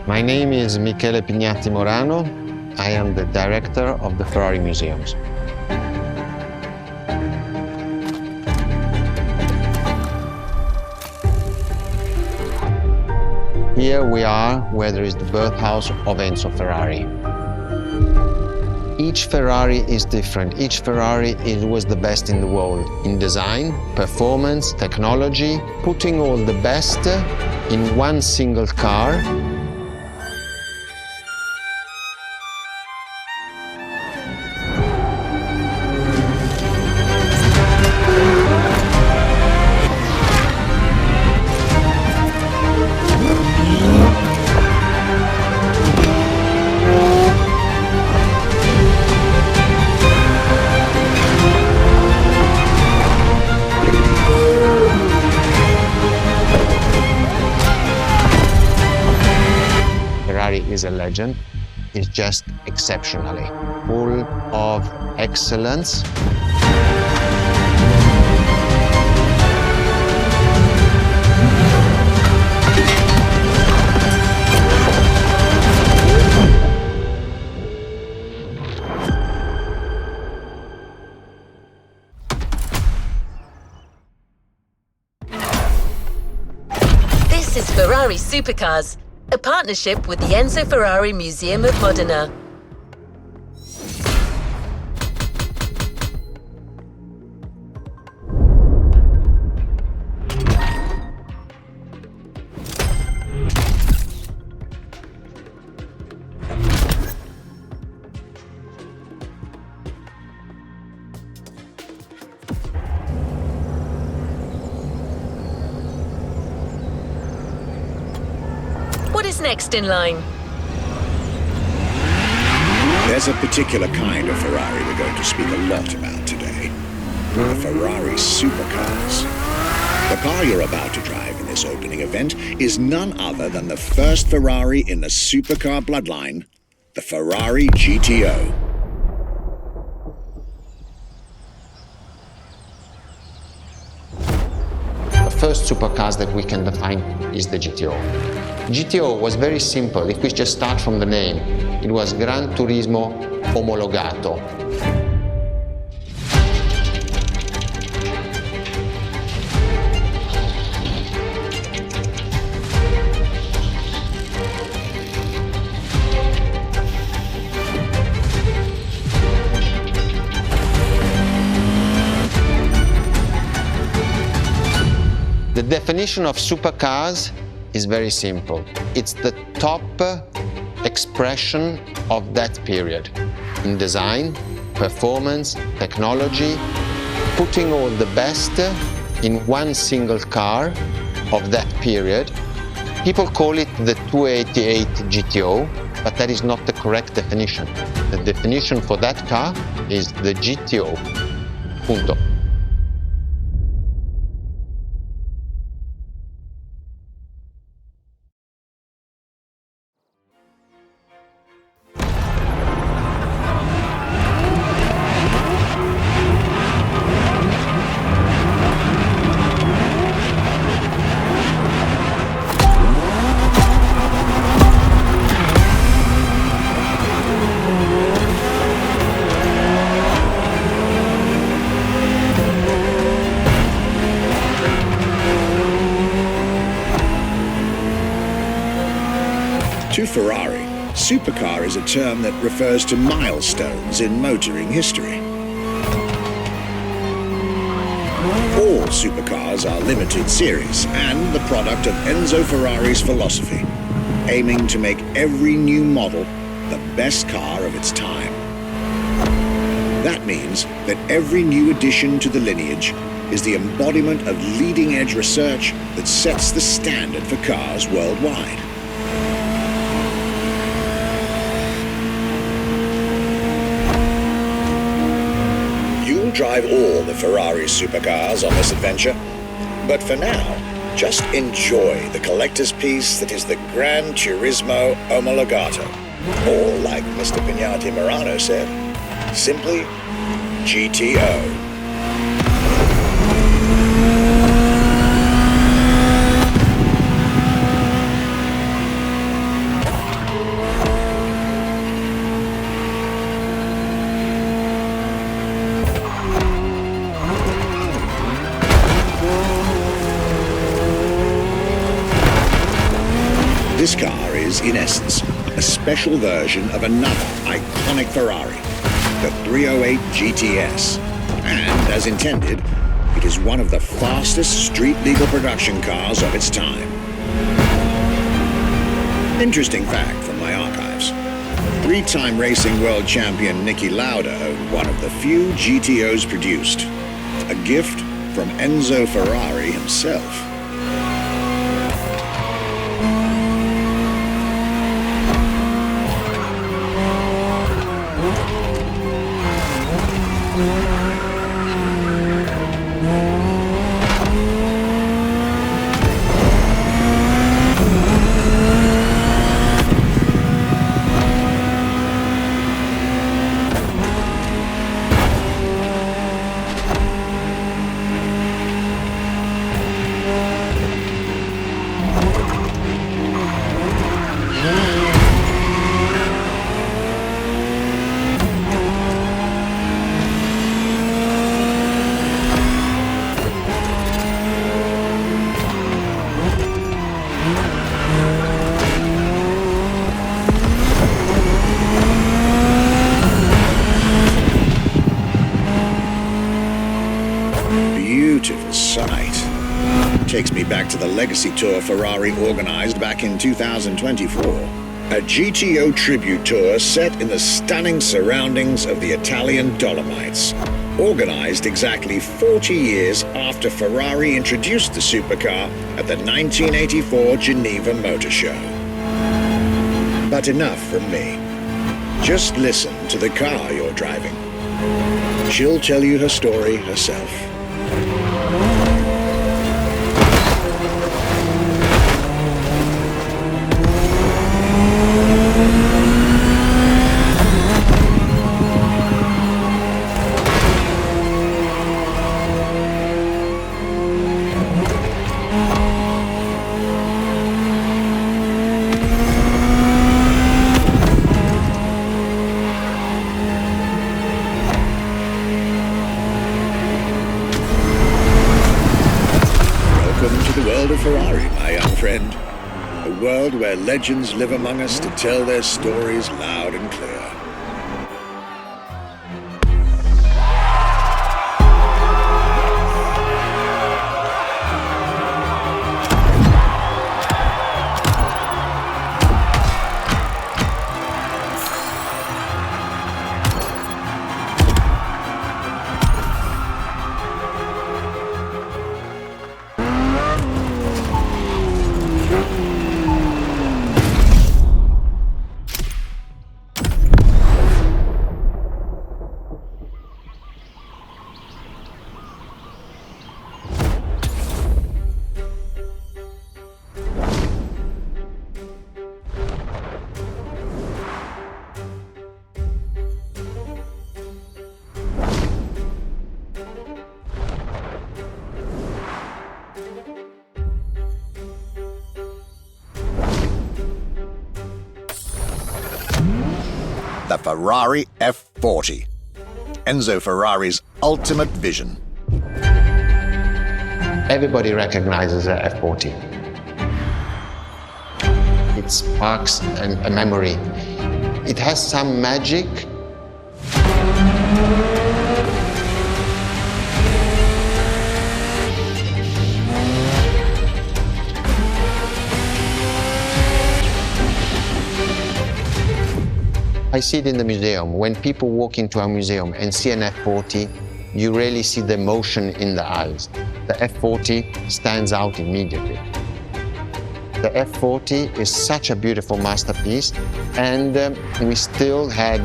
My name is Michele Pignatti Morano. I am the director of the Ferrari Museums. Here we are where there is the birthhouse of Enzo Ferrari. Each Ferrari is different. Each Ferrari was the best in the world in design, performance, technology, putting all the best in one single car. Ferrari is a legend. It's just exceptionally full of excellence. This is Ferrari SuperCars, a partnership with the Enzo Ferrari Museum of Modena. What is next in line? There's a particular kind of Ferrari we're going to speak a lot about today. The Ferrari SuperCars. The car you're about to drive in this opening event is none other than the first Ferrari in the supercar bloodline, the Ferrari GTO. The first supercars that we can define is the GTO. GTO was very simple. If we just start from the name, it was Gran Turismo Omologato. The definition of supercars is very simple. It's the top expression of that period in design, performance, technology, putting all the best in one single car of that period. People call it the 288 GTO, but that is not the correct definition. The definition for that car is the GTO. Punto. To Ferrari, supercar is a term that refers to milestones in motoring history. All supercars are limited series and the product of Enzo Ferrari's philosophy, aiming to make every new model the best car of its time. That means that every new addition to the lineage is the embodiment of leading-edge research that sets the standard for cars worldwide. You'll drive all the Ferrari supercars on this adventure, but for now, Just enjoy the collector's piece that is the Gran Turismo Omologato. Or, like Mr. Pignati Morano said, simply GTO. This car is, in essence, a special version of another iconic Ferrari, the 308 GTS. And, as intended, it is one of the fastest street-legal production cars of its time. Interesting fact from my archives. Three-time racing world champion Niki Lauda owned one of the few GTOs produced. A gift from Enzo Ferrari himself. Beautiful sight. Takes me back to the Legacy Tour Ferrari organized back in 2024. A GTO tribute tour set in the stunning surroundings of the Italian Dolomites. Organized exactly 40 years after Ferrari introduced the supercar at the 1984 Geneva Motor Show. But enough from me. Just listen to the car you're driving. She'll tell you her story herself. Ferrari, my young friend. A world where legends live among us to tell their stories loud and clear. The Ferrari F40. Enzo Ferrari's ultimate vision. Everybody recognizes the F40. It sparks a memory. It has some magic. I see it in the museum. When people walk into a museum and see an F40, you really see the emotion in the eyes. The F40 stands out immediately. The F40 is such a beautiful masterpiece, and we still had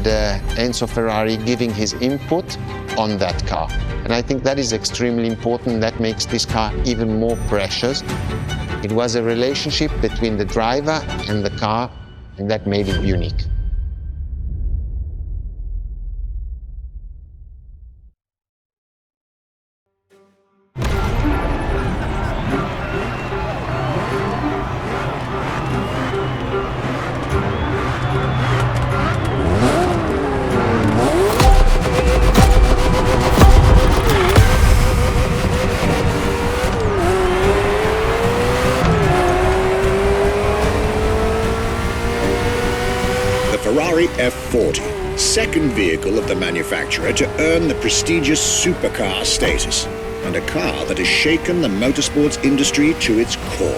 Enzo Ferrari giving his input on that car. And And I think that is extremely important. That makes this car even more precious. It was a relationship between the driver and the car, and that made it unique. Ferrari F40, second vehicle of the manufacturer to earn the prestigious supercar status, and a car that has shaken the motorsports industry to its core.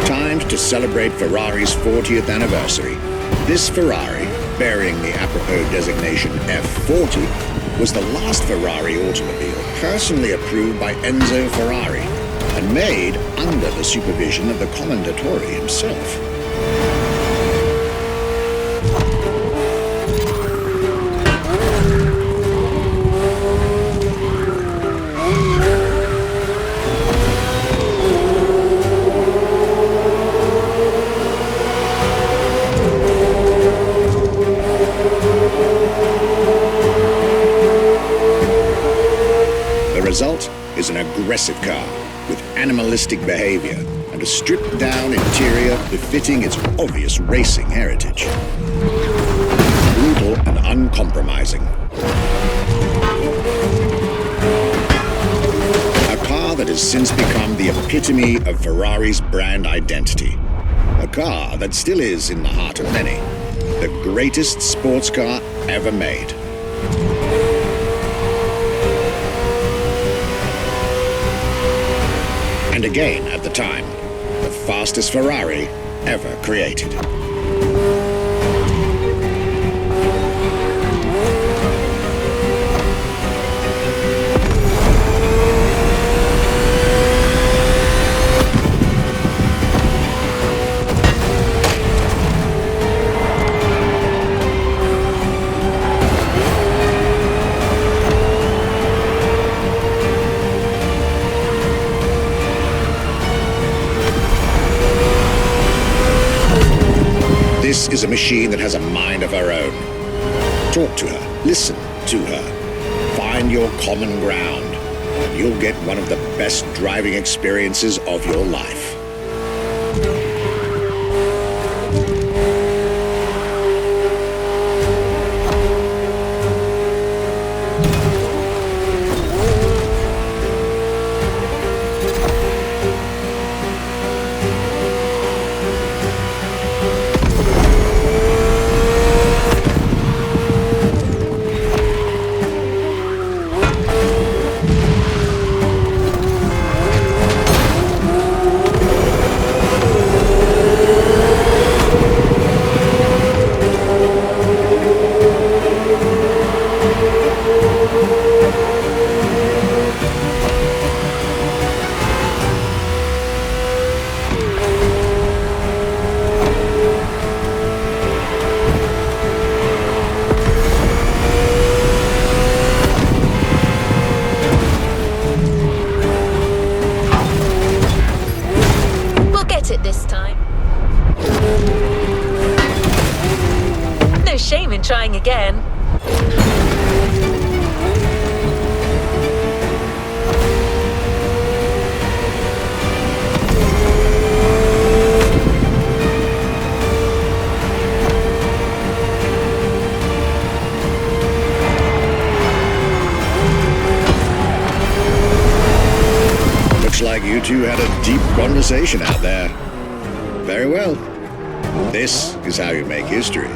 Time to celebrate Ferrari's 40th anniversary. This Ferrari, bearing the apropos designation F40, was the last Ferrari automobile personally approved by Enzo Ferrari and made under the supervision of the Commendatore himself. The result is an aggressive car with animalistic behavior and a stripped-down interior befitting its obvious racing heritage. Brutal and uncompromising. A car that has since become the epitome of Ferrari's brand identity. A car that still is in the heart of many, the greatest sports car ever made. And again, at the time, the fastest Ferrari ever created. This is a machine that has a mind of her own. Talk to her, listen to her, find your common ground, and you'll get one of the best driving experiences of your life. It this time. No shame in trying again. Looks like you two had a deep conversation out there. Very well. This is how you make history.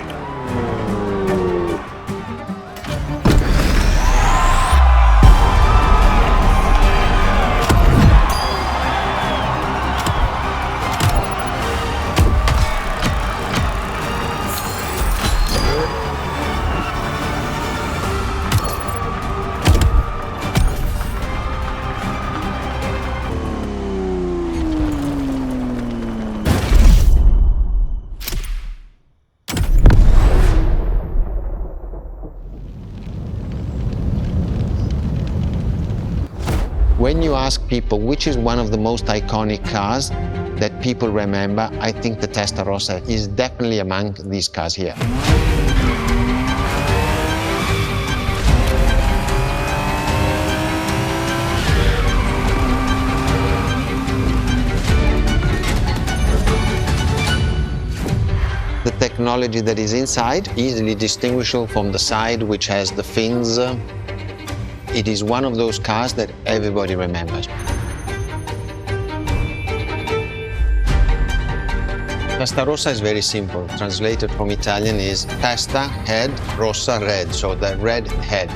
ask people which is one of the most iconic cars that people remember, I think the Testarossa is definitely among these cars here. The technology that is inside, easily distinguishable from the side which has the fins. It is one of those cars that everybody remembers. Testarossa is very simple. Translated from Italian is testa, head, rossa, red, so the red head.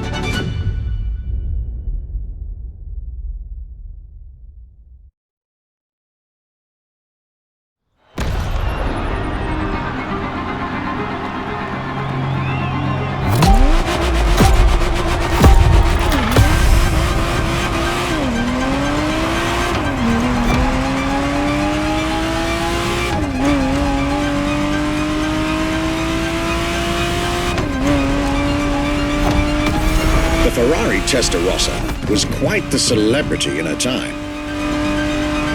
The Ferrari Testarossa was quite the celebrity in her time.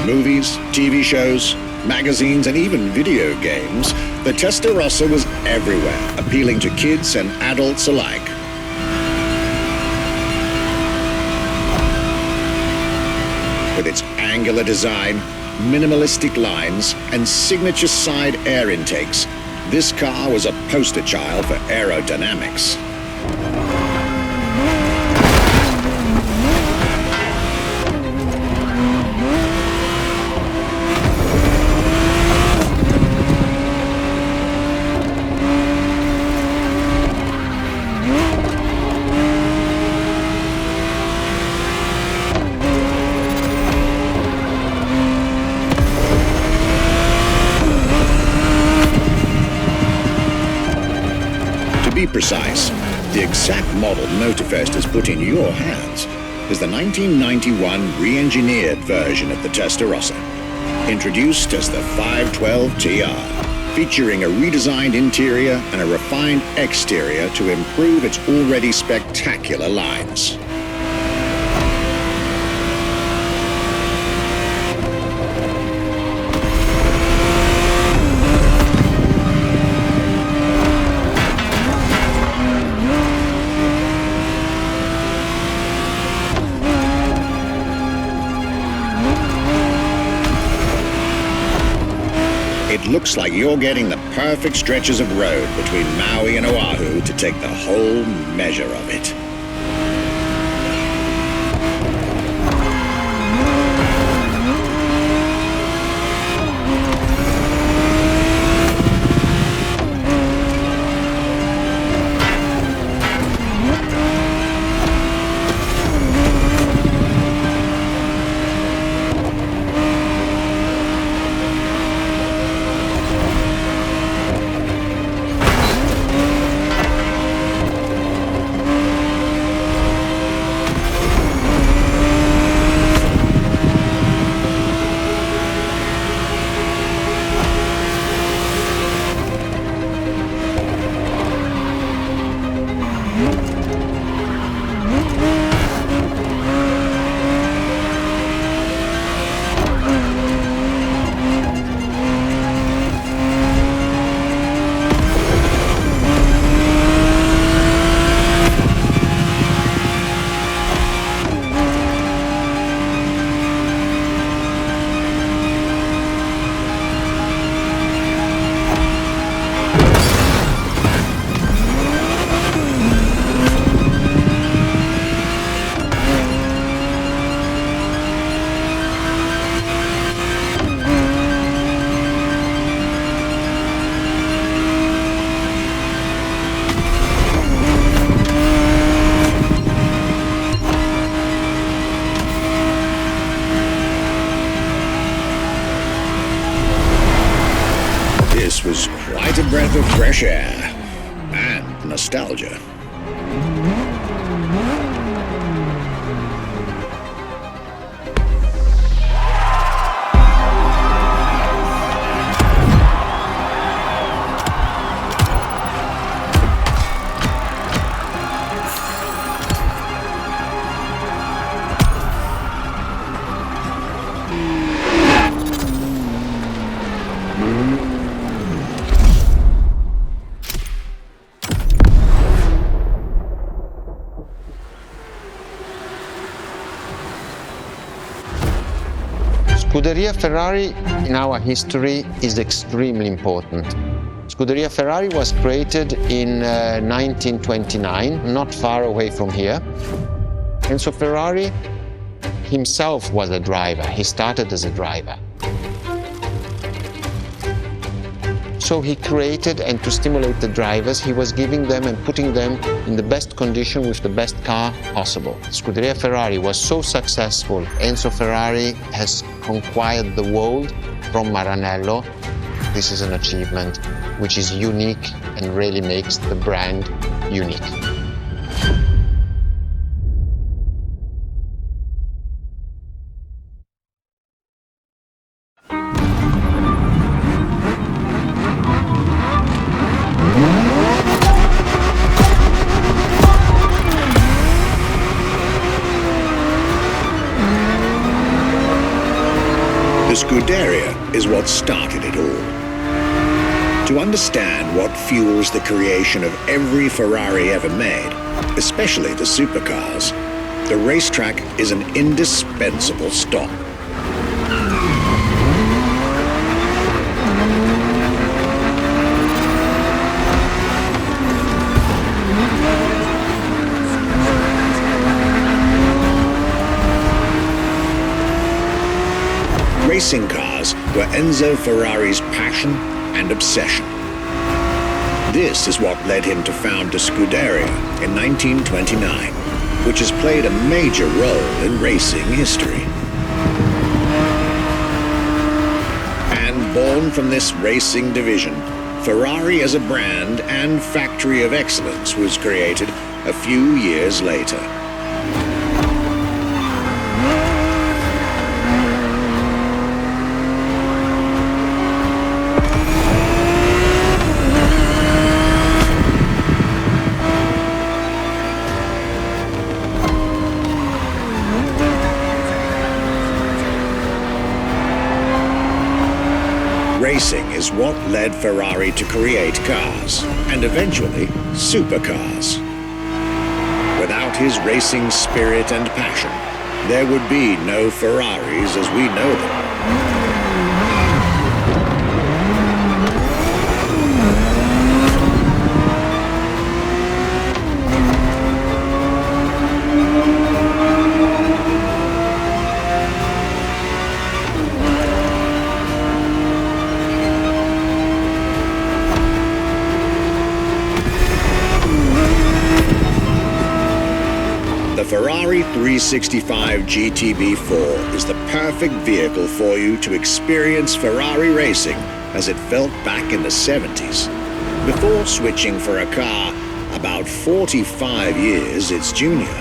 Movies, TV shows, magazines, and even video games, the Testarossa was everywhere, appealing to kids and adults alike. With its angular design, minimalistic lines, and signature side air intakes, this car was a poster child for aerodynamics. To be precise, the exact model Motorfest has put in your hands is the 1991 re-engineered version of the Testarossa, introduced as the 512 TR, featuring a redesigned interior and a refined exterior to improve its already spectacular lines. It looks like you're getting the perfect stretches of road between Maui and Oahu to take the whole measure of it. This was quite a breath of fresh air and nostalgia. Scuderia Ferrari in our history is extremely important. Scuderia Ferrari was created in 1929, not far away from here. Enzo Ferrari himself was a driver. He started as a driver. So he created, and to stimulate the drivers, he was giving them and putting them in the best condition with the best car possible. Scuderia Ferrari was so successful. Enzo Ferrari has conquered the world from Maranello. This is an achievement which is unique and really makes the brand unique. The Scuderia is what started it all. To understand what fuels the creation of every Ferrari ever made, especially the supercars, the racetrack is an indispensable stop. Racing cars were Enzo Ferrari's passion and obsession. This is what led him to found the Scuderia in 1929, which has played a major role in racing history. And born from this racing division, Ferrari as a brand and factory of excellence was created a few years later. Racing is what led Ferrari to create cars, and eventually supercars. Without his racing spirit and passion, there would be no Ferraris as we know them. The Ferrari 365 GTB4 is the perfect vehicle for you to experience Ferrari racing as it felt back in the 70s, before switching for a car about 45 years its junior.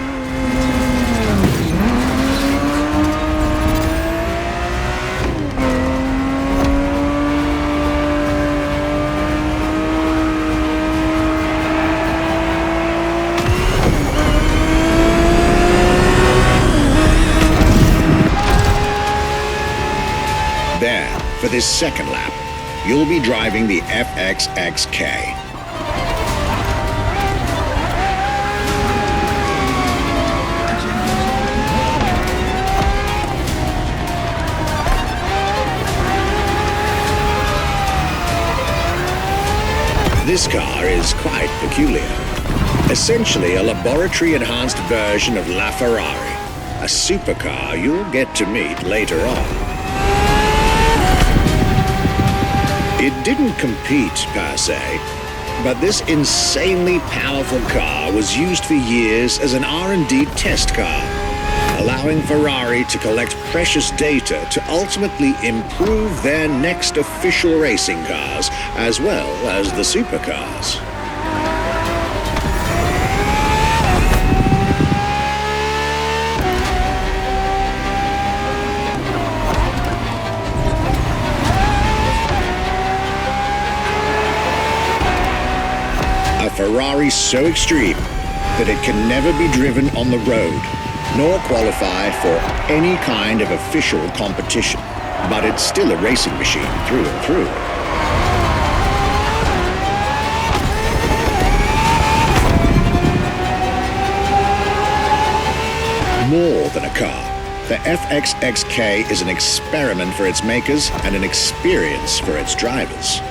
There, for this second lap, you'll be driving the FXXK. This car is quite peculiar. Essentially a laboratory-enhanced version of La Ferrari, a supercar you'll get to meet later on. It didn't compete, per se, but this insanely powerful car was used for years as an R&D test car, allowing Ferrari to collect precious data to ultimately improve their next official racing cars, as well as the supercars. A Ferrari so extreme that it can never be driven on the road, nor qualify for any kind of official competition. But it's still a racing machine through and through. More than a car, The FXXK is an experiment for its makers and an experience for its drivers.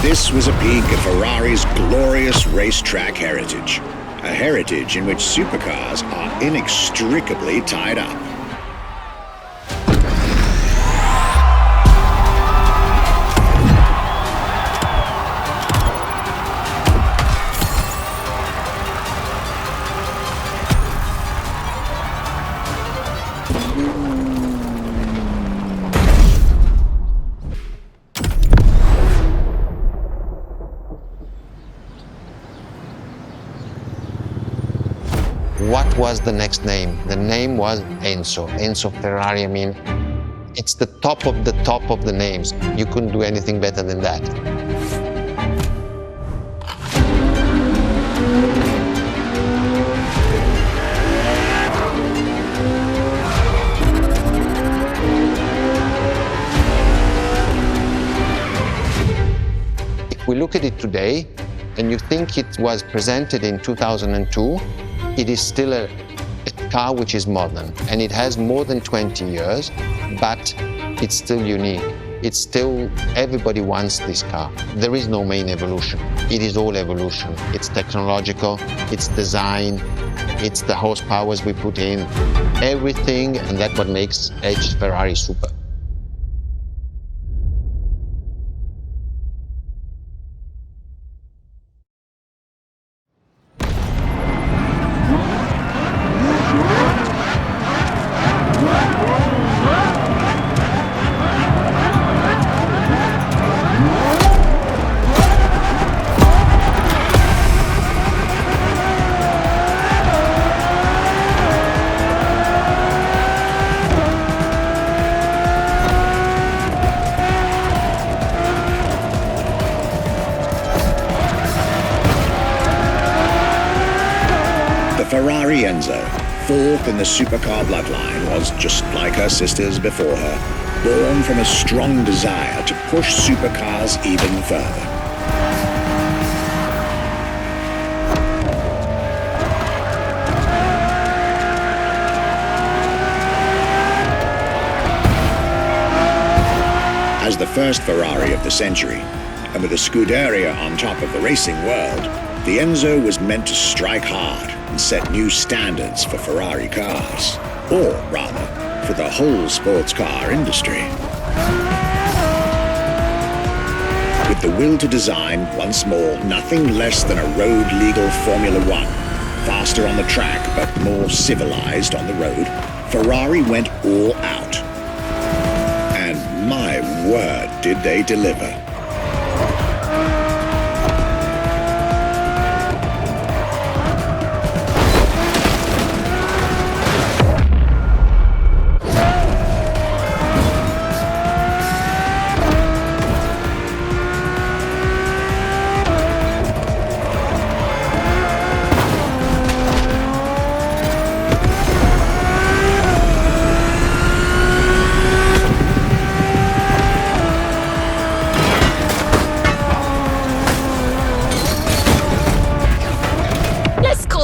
This was a peek at Ferrari's glorious racetrack heritage, a heritage in which supercars are inextricably tied up. What was the next name? The name was Enzo. Enzo Ferrari, I mean, it's the top of the names. You couldn't do anything better than that. If we look at it today, and you think it was presented in 2002, it is still a car which is modern, and it has more than 20 years, but it's still unique. It's still, everybody wants this car. There is no main evolution. It is all evolution. It's technological, it's design, it's the horsepowers we put in, everything, and that's what makes Edge Ferrari super. Ferrari Enzo, fourth in the supercar bloodline, was just like her sisters before her, born from a strong desire to push supercars even further. As the first Ferrari of the century, and with a Scuderia on top of the racing world, the Enzo was meant to strike hard and set new standards for Ferrari cars, or rather, for the whole sports car industry. With the will to design, once more, nothing less than a road-legal Formula One, faster on the track but more civilized on the road, Ferrari went all out. And my word, did they deliver.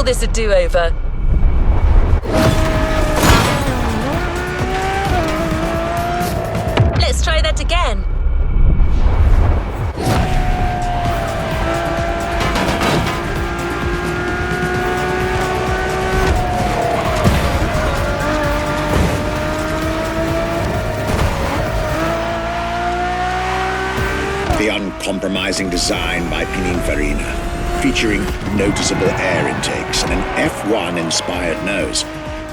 This a do-over. Let's try that again. The uncompromising design by Pininfarina, featuring noticeable air intakes and an F1-inspired nose,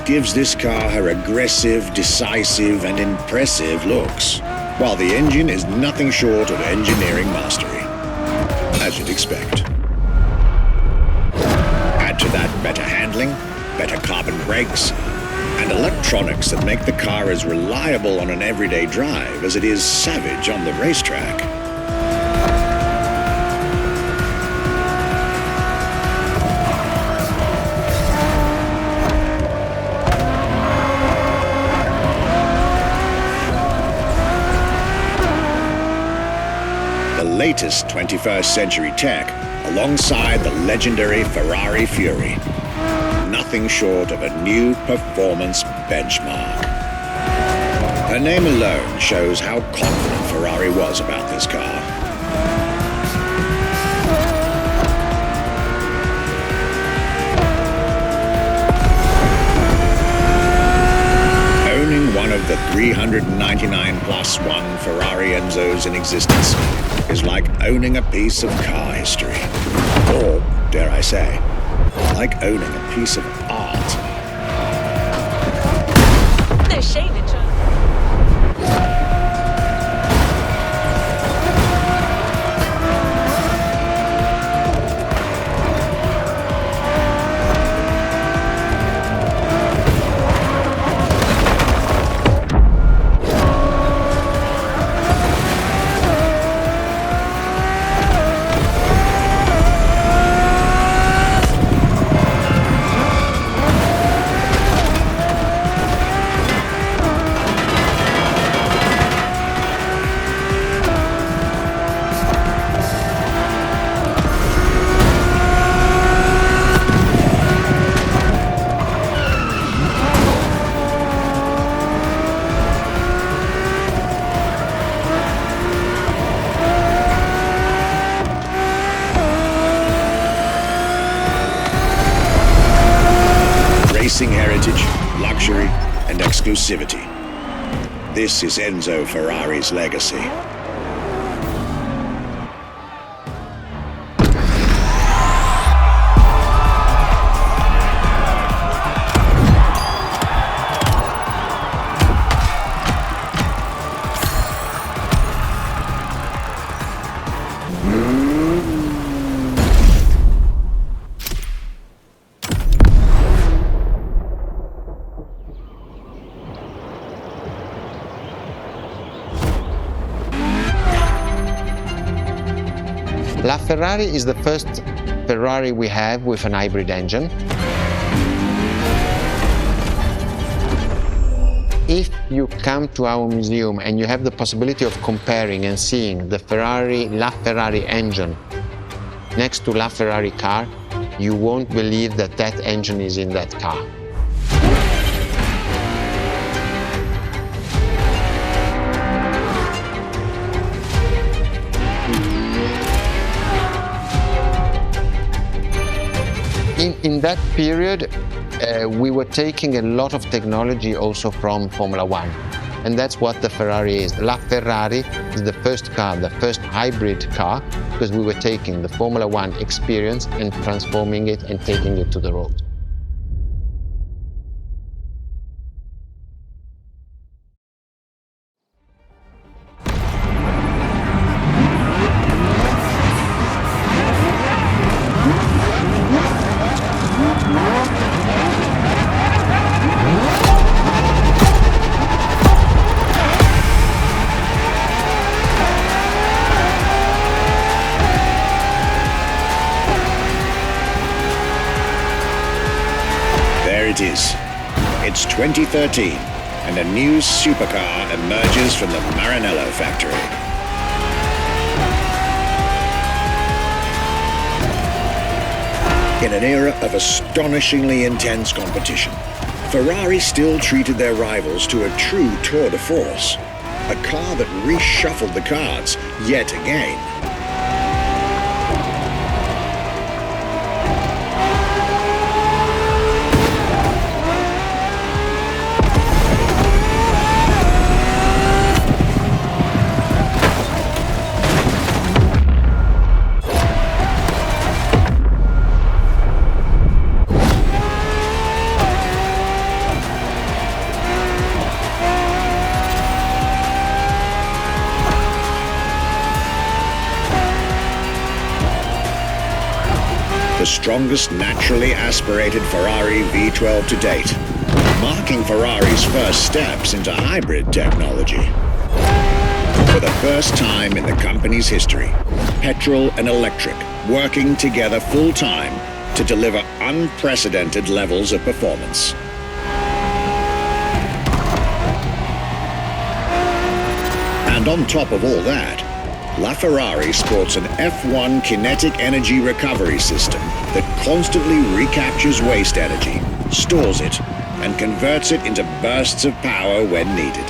gives this car her aggressive, decisive, and impressive looks, while the engine is nothing short of engineering mastery, as you'd expect. Add to that better handling, better carbon brakes, and electronics that make the car as reliable on an everyday drive as it is savage on the racetrack. The latest 21st century tech alongside the legendary Ferrari Fury. Nothing short of a new performance benchmark. Her name alone shows how confident Ferrari was about this car. Owning one of the 399 plus one Ferrari Enzos in existence is like owning a piece of car history. Or, dare I say, like owning a piece of art. No shame in trying. Racing heritage, luxury, and exclusivity. This is Enzo Ferrari's legacy. La Ferrari is the first Ferrari we have with an hybrid engine. If you come to our museum and you have the possibility of comparing and seeing the La Ferrari engine next to La Ferrari car, you won't believe that that engine is in that car. In that period, we were taking a lot of technology also from Formula One. And that's what the Ferrari is. La Ferrari is the first car, the first hybrid car, because we were taking the Formula One experience and transforming it and taking it to the road. It is. It's 2013, and a new supercar emerges from the Maranello factory. In an era of astonishingly intense competition, Ferrari still treated their rivals to a true tour de force, a car that reshuffled the cards yet again. The strongest naturally aspirated Ferrari V12 to date, marking Ferrari's first steps into hybrid technology. For the first time in the company's history, petrol and electric working together full-time to deliver unprecedented levels of performance. And on top of all that, LaFerrari sports an F1 kinetic energy recovery system that constantly recaptures waste energy, stores it, and converts it into bursts of power when needed.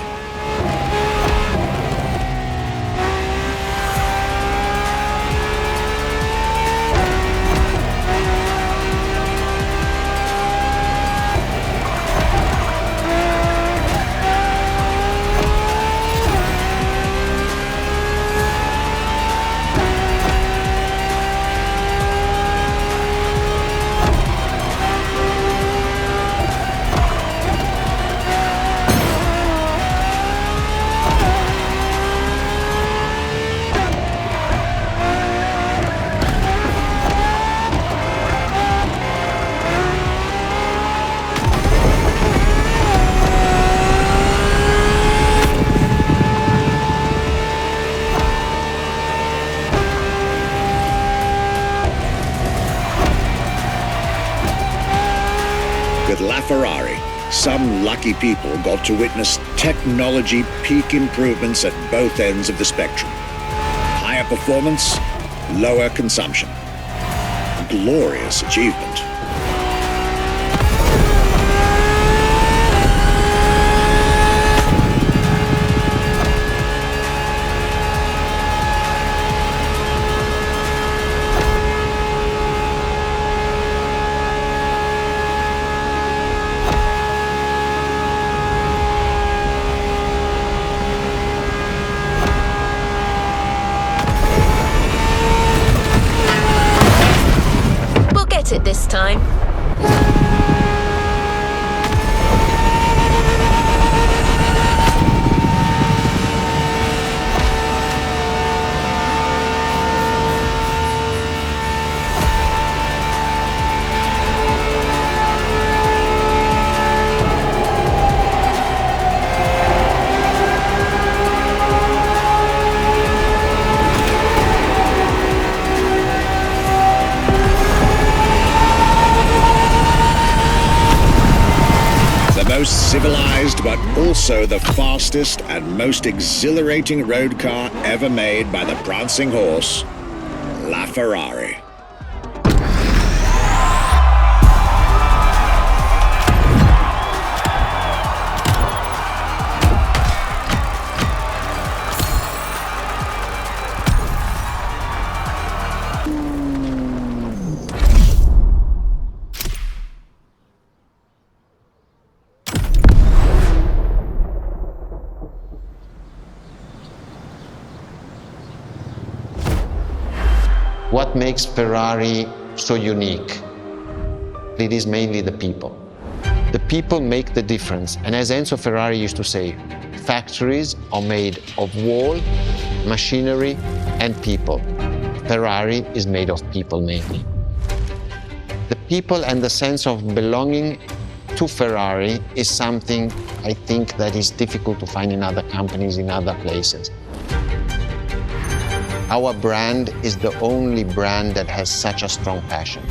With LaFerrari, some lucky people got to witness technology peak improvements at both ends of the spectrum. Higher performance, lower consumption. Glorious achievement. It this time. Most civilized, but also the fastest and most exhilarating road car ever made by the prancing horse, LaFerrari. What makes Ferrari so unique? It is mainly the people. The people make the difference. And as Enzo Ferrari used to say, factories are made of wall, machinery, and people. Ferrari is made of people mainly. The people and the sense of belonging to Ferrari is something I think that is difficult to find in other companies, in other places. Our brand is the only brand that has such a strong passion.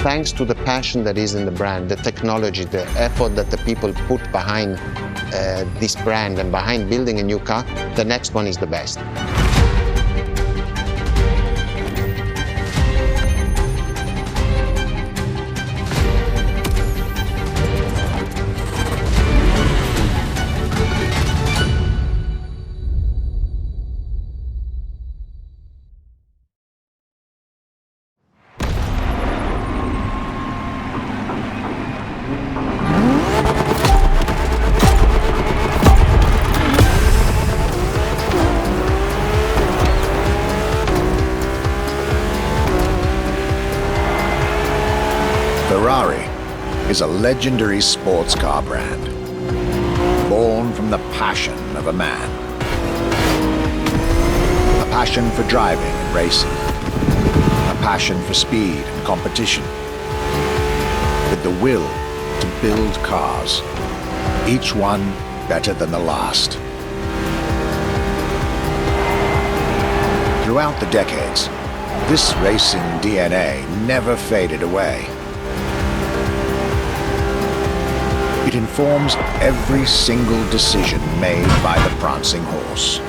Thanks to the passion that is in the brand, the technology, the effort that the people put behind this brand and behind building a new car, the next one is the best. Ferrari is a legendary sports car brand, born from the passion of a man. A passion for driving and racing, a passion for speed and competition, the will to build cars, each one better than the last. Throughout the decades, this racing DNA never faded away. It informs every single decision made by the prancing horse.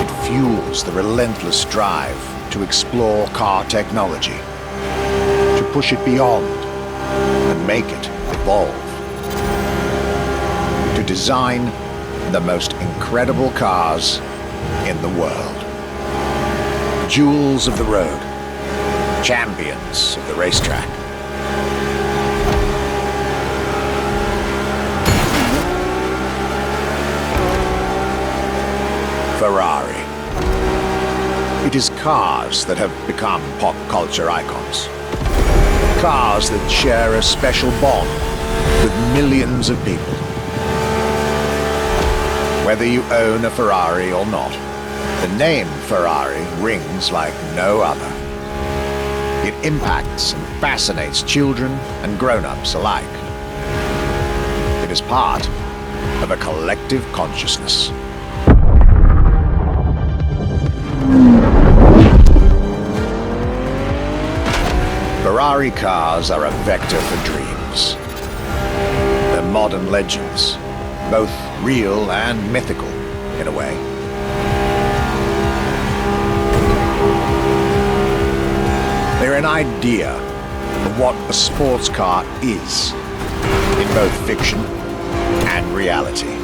It fuels the relentless drive to explore car technology, to push it beyond and make it evolve, to design the most incredible cars in the world. Jewels of the road, champions of the racetrack. Ferrari. It is cars that have become pop culture icons. Cars that share a special bond with millions of people. Whether you own a Ferrari or not, the name Ferrari rings like no other. It impacts and fascinates children and grown-ups alike. It is part of a collective consciousness. Ferrari cars are a vector for dreams. They're modern legends, both real and mythical in a way. They're an idea of what a sports car is, in both fiction and reality.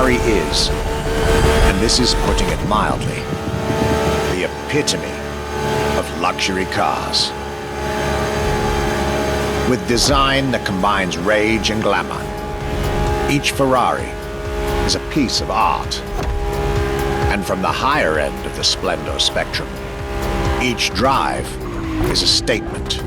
Is, and this is putting it mildly, the epitome of luxury cars. With design that combines rage and glamour, each Ferrari is a piece of art. And from the higher end of the splendor spectrum, each drive is a statement.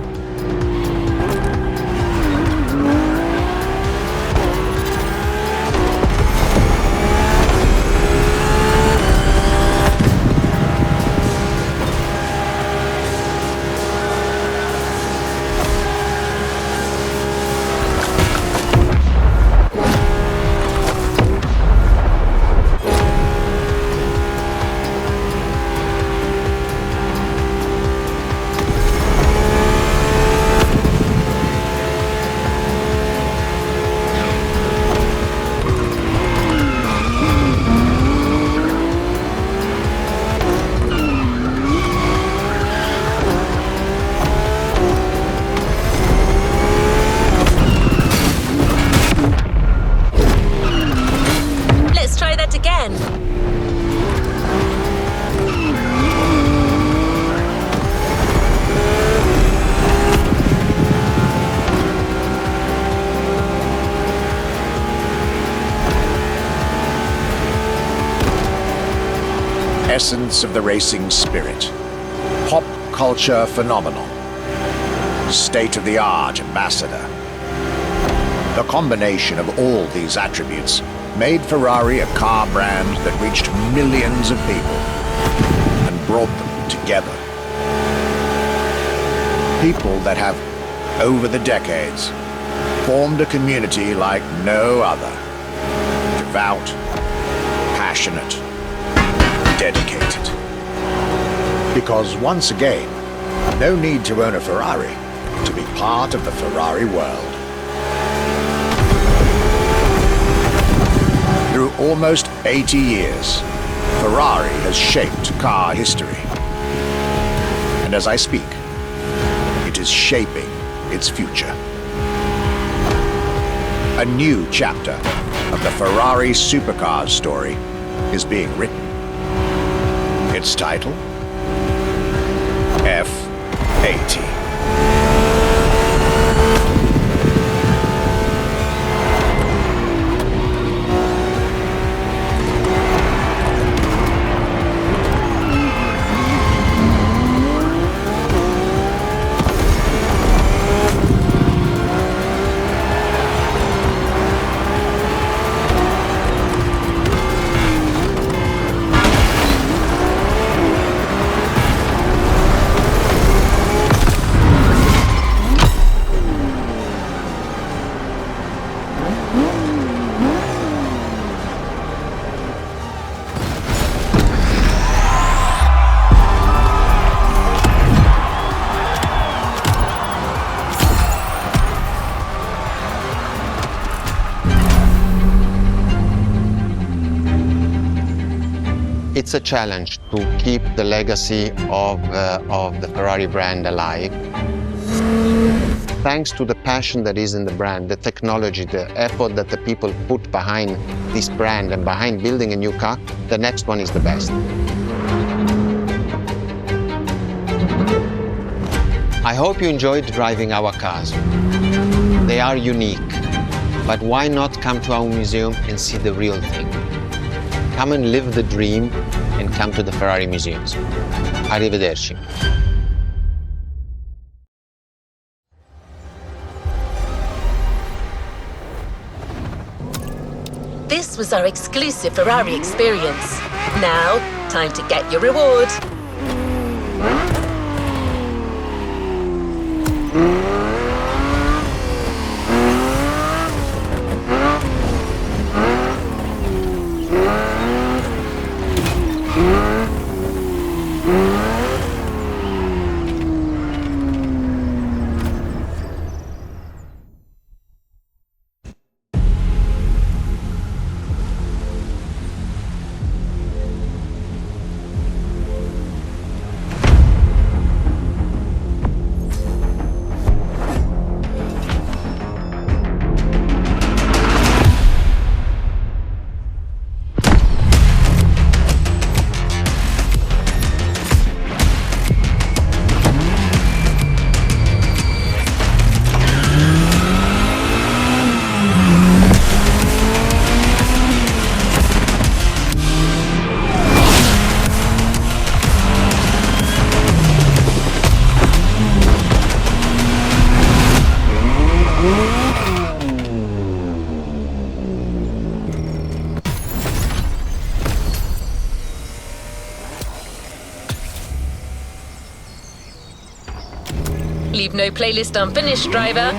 Essence of the racing spirit, pop culture phenomenal, state-of-the-art ambassador. The combination of all these attributes made Ferrari a car brand that reached millions of people and brought them together. People that have, over the decades, formed a community like no other. Devout, passionate, dedicated. Because once again, no need to own a Ferrari to be part of the Ferrari world. Through almost 80 years, Ferrari has shaped car history. And as I speak, it is shaping its future. A new chapter of the Ferrari SuperCars story is being written. Its title? F80. It's a challenge to keep the legacy of the Ferrari brand alive. Thanks to the passion that is in the brand, the technology, the effort that the people put behind this brand and behind building a new car, the next one is the best. I hope you enjoyed driving our cars. They are unique, but why not come to our museum and see the real thing? Come and live the dream and come to the Ferrari museums. Arrivederci. This was our exclusive Ferrari experience. Now, time to get your reward. Leave no playlist unfinished, driver.